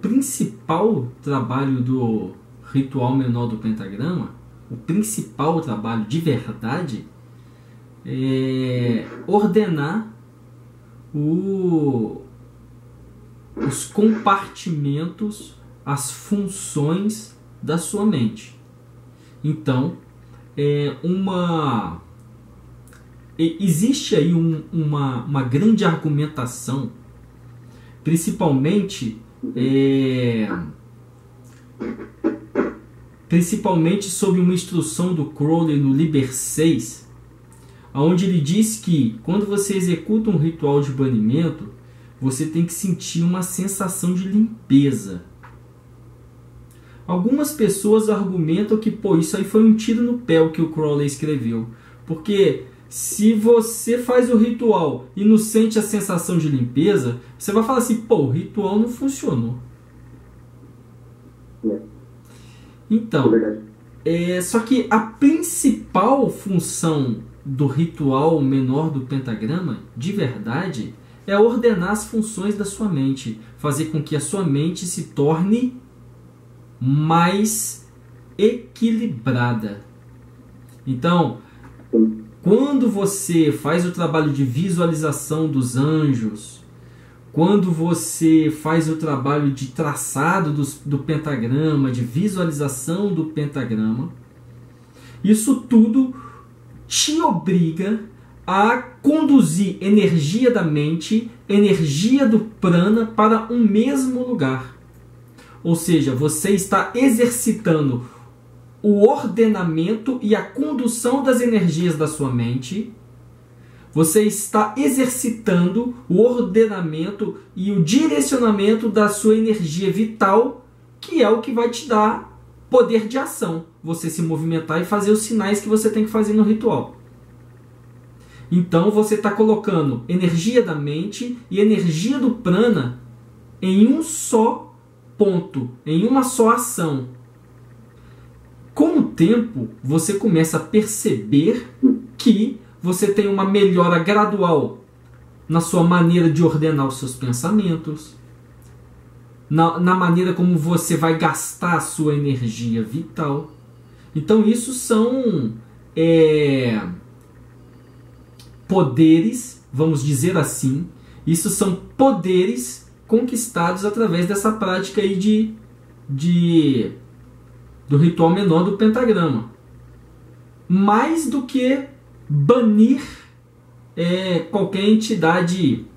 principal trabalho do ritual menor do pentagrama, o principal trabalho de verdade, é ordenar os compartimentos, as funções da sua mente. Então, existe aí uma grande argumentação, principalmente sobre uma instrução do Crowley no Liber 6, onde ele diz que quando você executa um ritual de banimento, você tem que sentir uma sensação de limpeza. Algumas pessoas argumentam que isso aí foi um tiro no pé o que o Crowley escreveu, porque se você faz o ritual e não sente a sensação de limpeza, você vai falar assim, o ritual não funcionou. Então, só que a principal função do ritual menor do pentagrama, de verdade, é ordenar as funções da sua mente, fazer com que a sua mente se torne mais equilibrada. Então, quando você faz o trabalho de visualização dos anjos, quando você faz o trabalho de traçado do pentagrama, de visualização do pentagrama, isso tudo te obriga a conduzir energia da mente, energia do prana para um mesmo lugar. Ou seja, você está exercitando o ordenamento e a condução das energias da sua mente. Você está exercitando o ordenamento e o direcionamento da sua energia vital, que é o que vai te dar poder de ação. Você se movimentar e fazer os sinais que você tem que fazer no ritual. Então você está colocando energia da mente e energia do prana em um só ponto, em uma só ação. Com o tempo, você começa a perceber que você tem uma melhora gradual na sua maneira de ordenar os seus pensamentos, na maneira como você vai gastar a sua energia vital. Então isso são poderes, vamos dizer assim, isso são poderes conquistados através dessa prática aí do ritual menor do pentagrama. Mais do que banir qualquer entidade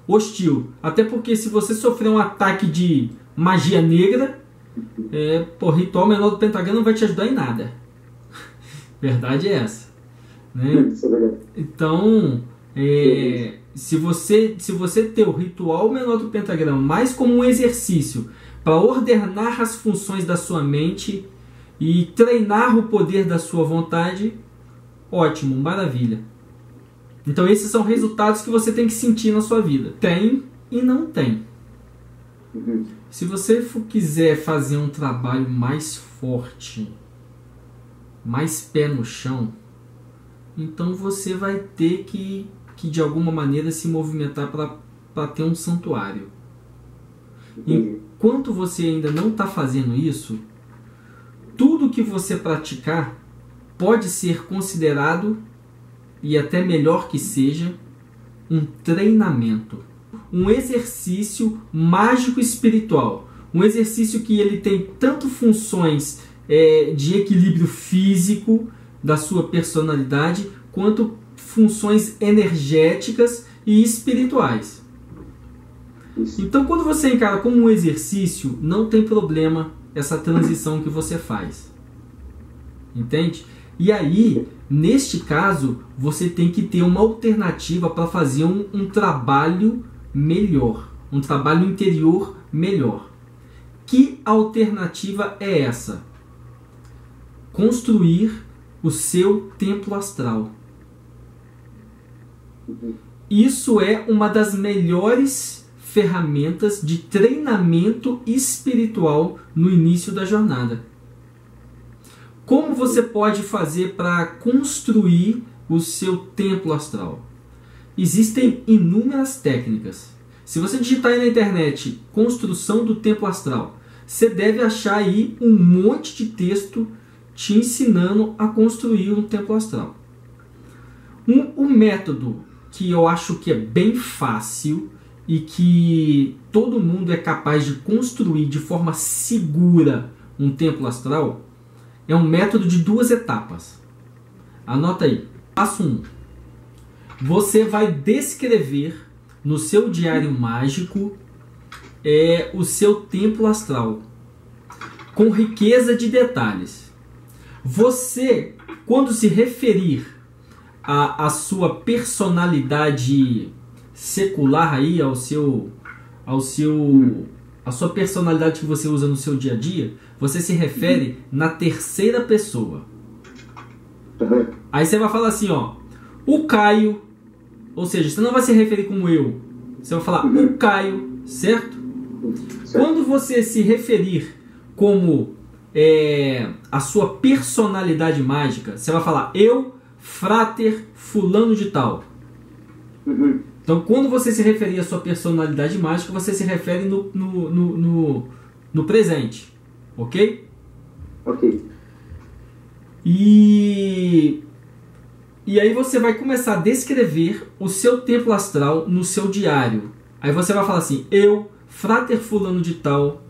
hostil. Até porque se você sofrer um ataque de magia negra, o ritual menor do pentagrama não vai te ajudar em nada. Verdade é essa. Né? Então, se você ter o ritual menor do pentagrama mais como um exercício para ordenar as funções da sua mente e treinar o poder da sua vontade, ótimo, maravilha. Então esses são resultados que você tem que sentir na sua vida. Tem e não tem. Se você quiser fazer um trabalho mais forte, mais pé no chão, então você vai ter que de alguma maneira se movimentar para ter um santuário. Enquanto você ainda não está fazendo isso, tudo que você praticar pode ser considerado, e até melhor que seja, um treinamento, um exercício mágico espiritual, um exercício que ele tem tanto funções de equilíbrio físico da sua personalidade, quanto funções energéticas e espirituais. Então, quando você encara como um exercício, não tem problema essa transição que você faz. Entende? E aí, neste caso, você tem que ter uma alternativa para fazer um trabalho melhor, um trabalho interior melhor. Que alternativa é essa? Construir o seu templo astral. Isso é uma das melhores ferramentas de treinamento espiritual no início da jornada. Como você pode fazer para construir o seu templo astral? Existem inúmeras técnicas. Se você digitar aí na internet construção do templo astral, você deve achar aí um monte de texto te ensinando a construir um templo astral. Um método que eu acho que é bem fácil e que todo mundo é capaz de construir de forma segura um templo astral é um método de 2 etapas. Anota aí. Passo 1. Você vai descrever no seu diário mágico o seu templo astral com riqueza de detalhes. Você, quando se referir à sua personalidade secular aí, a sua personalidade que você usa no seu dia a dia, você se refere na terceira pessoa. Aí você vai falar assim, ó, o Caio, ou seja, você não vai se referir como eu, você vai falar o Caio, certo? Quando você se referir como a sua personalidade mágica, você vai falar eu, Frater fulano de tal. Então, quando você se referir à sua personalidade mágica, você se refere no presente. Ok? Ok. E aí você vai começar a descrever o seu templo astral no seu diário. Aí você vai falar assim, eu, Frater fulano de tal,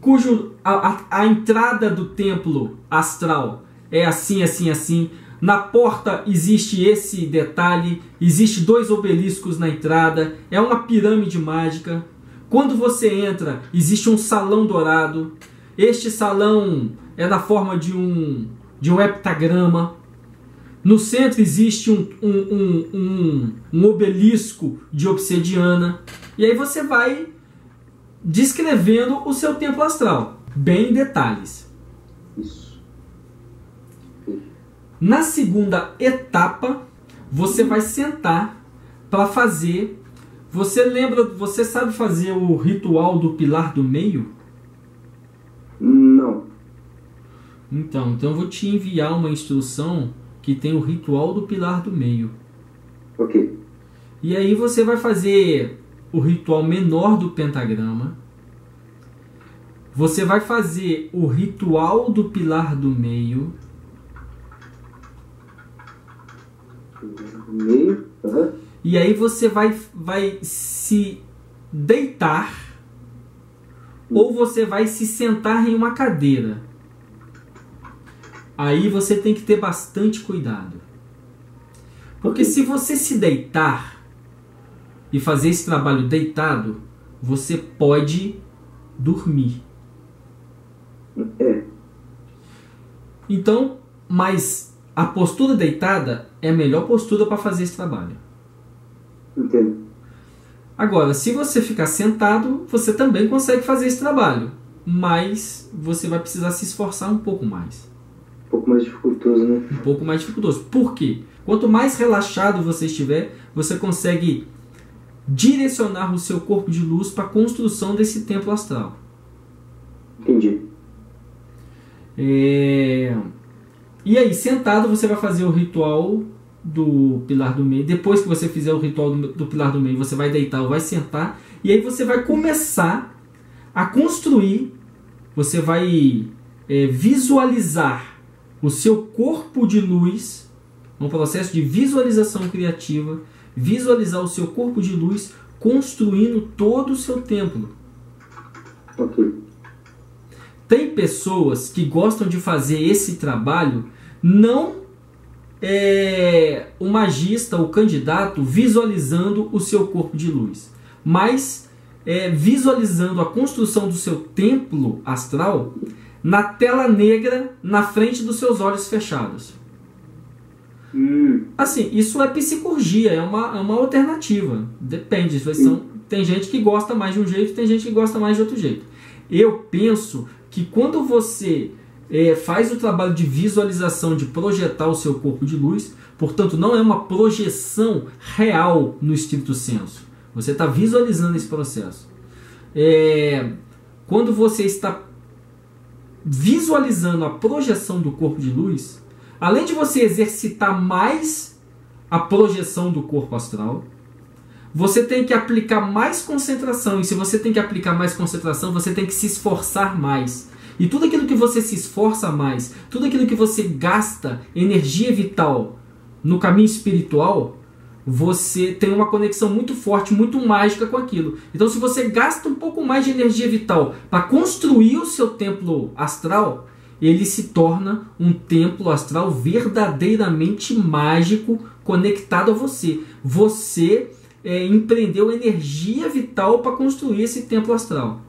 cujo a entrada do templo astral é assim, assim, assim. Na porta existe esse detalhe, existe 2 obeliscos na entrada, é uma pirâmide mágica. Quando você entra, existe um salão dourado. Este salão é na forma de um heptagrama. No centro existe um obelisco de obsidiana. E aí você vai descrevendo o seu templo astral, bem em detalhes. Isso. Na segunda etapa, você vai sentar para fazer. Você sabe fazer o ritual do pilar do meio? Não. Então eu vou te enviar uma instrução que tem o ritual do pilar do meio. Ok. E aí você vai fazer o ritual menor do pentagrama. Você vai fazer o ritual do pilar do meio. Meio. E aí você vai se deitar ou você vai se sentar em uma cadeira. Aí você tem que ter bastante cuidado. Porque se você se deitar e fazer esse trabalho deitado, você pode dormir. Então, mas a postura deitada é a melhor postura para fazer esse trabalho. Entendo. Agora, se você ficar sentado, você também consegue fazer esse trabalho, mas você vai precisar se esforçar um pouco mais. Um pouco mais dificultoso, né? Um pouco mais dificultoso. Por quê? Quanto mais relaxado você estiver, você consegue direcionar o seu corpo de luz para a construção desse templo astral. Entendi. E aí, sentado, você vai fazer o ritual do pilar do meio. Depois que você fizer o ritual do pilar do meio, você vai deitar ou vai sentar. E aí você vai começar a construir. Você vai visualizar o seu corpo de luz. Um processo de visualização criativa. Visualizar o seu corpo de luz construindo todo o seu templo. Ok. Tem pessoas que gostam de fazer esse trabalho, não o magista, o candidato, visualizando o seu corpo de luz, mas visualizando a construção do seu templo astral na tela negra na frente dos seus olhos fechados. Assim, isso é psicurgia, é uma alternativa. Depende. Tem gente que gosta mais de um jeito, tem gente que gosta mais de outro jeito. Eu penso que quando você faz o trabalho de visualização, de projetar o seu corpo de luz, portanto não é uma projeção real no estrito senso. Você está visualizando esse processo. Quando você está visualizando a projeção do corpo de luz, além de você exercitar mais a projeção do corpo astral, você tem que aplicar mais concentração. E se você tem que aplicar mais concentração, você tem que se esforçar mais. E tudo aquilo que você se esforça mais, tudo aquilo que você gasta energia vital no caminho espiritual, você tem uma conexão muito forte, muito mágica com aquilo. Então, se você gasta um pouco mais de energia vital para construir o seu templo astral, ele se torna um templo astral verdadeiramente mágico, conectado a você. Você empreendeu energia vital para construir esse templo astral.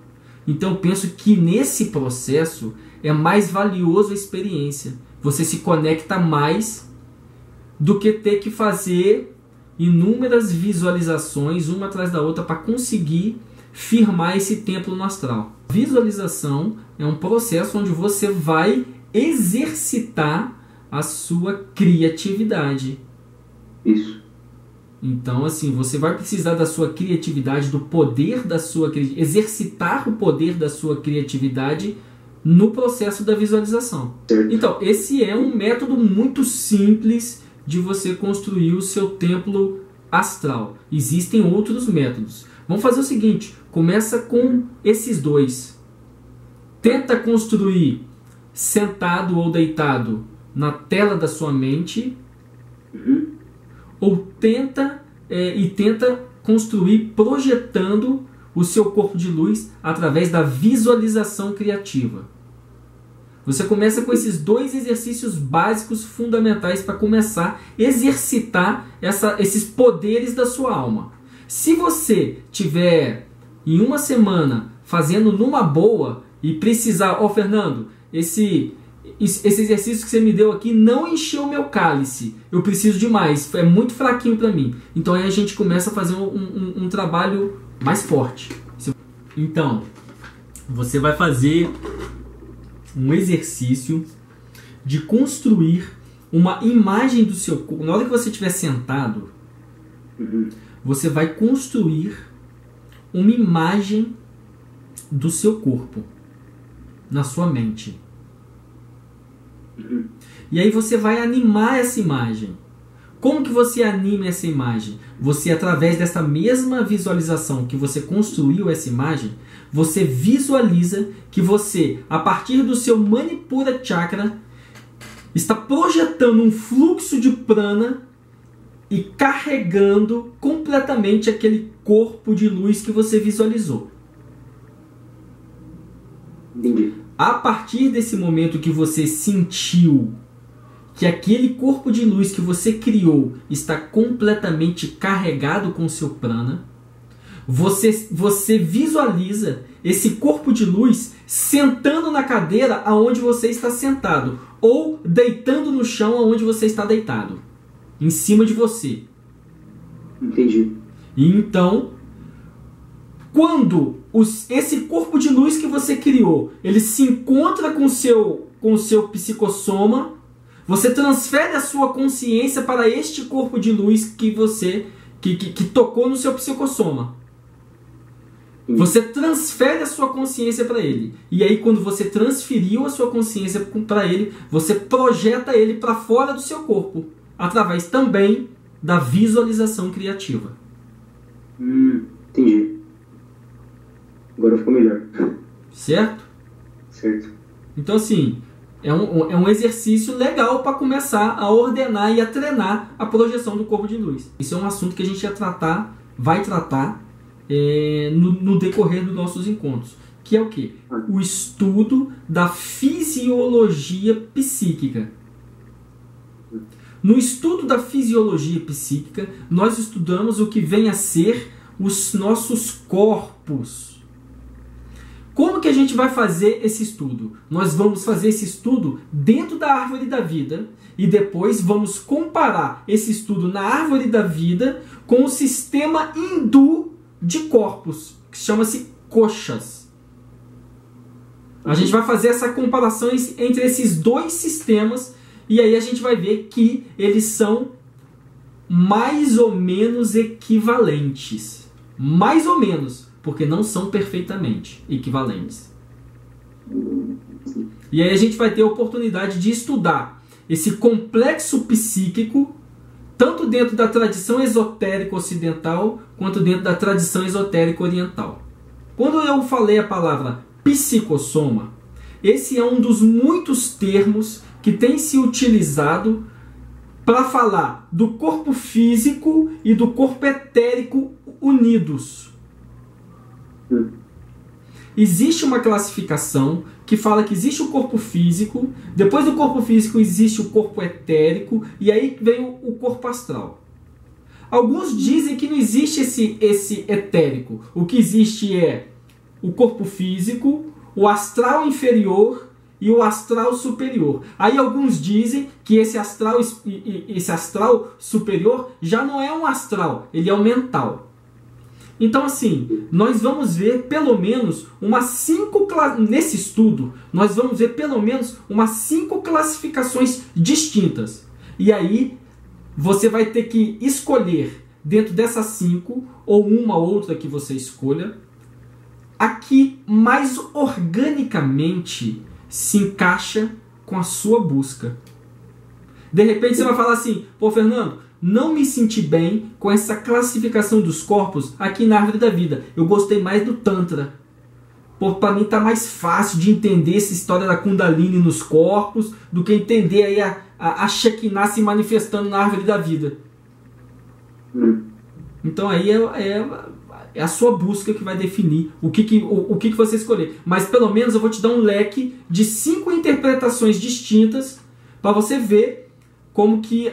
Então, eu penso que nesse processo é mais valioso a experiência. Você se conecta mais do que ter que fazer inúmeras visualizações, uma atrás da outra, para conseguir firmar esse templo no astral. Visualização é um processo onde você vai exercitar a sua criatividade. Isso. Então, assim, você vai precisar da sua criatividade, do poder da sua criatividade, exercitar o poder da sua criatividade no processo da visualização. Certo. Então, esse é um método muito simples de você construir o seu templo astral. Existem outros métodos. Vamos fazer o seguinte, começa com esses dois. Tenta construir sentado ou deitado na tela da sua mente, ou tenta construir projetando o seu corpo de luz através da visualização criativa. Você começa com esses dois exercícios básicos fundamentais para começar a exercitar esses poderes da sua alma. Se você tiver em uma semana fazendo numa boa e precisar, Fernando, esse exercício que você me deu aqui não encheu o meu cálice, eu preciso de mais, é muito fraquinho para mim. Então aí a gente começa a fazer um trabalho mais forte. Então, você vai fazer um exercício de construir uma imagem do seu corpo. Na hora que você estiver sentado, você vai construir uma imagem do seu corpo na sua mente. E aí você vai animar essa imagem. Como que você anima essa imagem? Você, através dessa mesma visualização que você construiu essa imagem, você visualiza que você, a partir do seu Manipura Chakra, está projetando um fluxo de prana e carregando completamente aquele corpo de luz que você visualizou. Entendi. A partir desse momento que você sentiu que aquele corpo de luz que você criou está completamente carregado com o seu prana, você visualiza esse corpo de luz sentando na cadeira aonde você está sentado, ou deitando no chão aonde você está deitado, em cima de você. Entendi. E então, quando esse corpo de luz que você criou, ele se encontra com o seu psicossoma, você transfere a sua consciência para este corpo de luz que você que tocou no seu psicossoma. Você transfere a sua consciência para ele. E aí, quando você transferiu a sua consciência para ele, você projeta ele para fora do seu corpo, através também da visualização criativa. Entendi. Agora ficou melhor. Certo? Certo. Então, assim, é um exercício legal para começar a ordenar e a treinar a projeção do corpo de luz. Isso é um assunto que a gente vai tratar no decorrer dos nossos encontros. Que é o quê? O estudo da fisiologia psíquica. No estudo da fisiologia psíquica, nós estudamos o que vem a ser os nossos corpos. Como que a gente vai fazer esse estudo? Nós vamos fazer esse estudo dentro da árvore da vida e depois vamos comparar esse estudo na árvore da vida com o sistema hindu de corpos, que chama-se koshas. A gente vai fazer essa comparação entre esses dois sistemas e aí a gente vai ver que eles são mais ou menos equivalentes. Mais ou menos, porque não são perfeitamente equivalentes. E aí a gente vai ter a oportunidade de estudar esse complexo psíquico tanto dentro da tradição esotérica ocidental, quanto dentro da tradição esotérica oriental. Quando eu falei a palavra psicossoma, esse é um dos muitos termos que tem se utilizado para falar do corpo físico e do corpo etérico unidos. Existe uma classificação que fala que existe o corpo físico, depois do corpo físico existe o corpo etérico, e aí vem o corpo astral. Alguns dizem que não existe esse etérico. O que existe é o corpo físico, o astral inferior e o astral superior. Aí alguns dizem que esse astral superior já não é um astral, ele é um mental. Então, assim, nós vamos ver pelo menos nesse estudo, nós vamos ver pelo menos umas 5 classificações distintas. E aí, você vai ter que escolher dentro dessas 5, ou uma outra que você escolha, a que mais organicamente se encaixa com a sua busca. De repente você vai falar assim, pô, Fernando, não me senti bem com essa classificação dos corpos aqui na Árvore da Vida. Eu gostei mais do Tantra. Para mim tá mais fácil de entender essa história da Kundalini nos corpos do que entender aí a Shekinah se manifestando na Árvore da Vida. Então aí é a sua busca que vai definir o que você escolher. Mas pelo menos eu vou te dar um leque de 5 interpretações distintas para você ver como que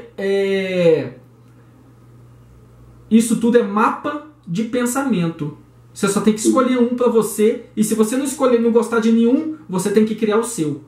isso tudo é mapa de pensamento. Você só tem que escolher um para você, e se você não escolher e não gostar de nenhum, você tem que criar o seu.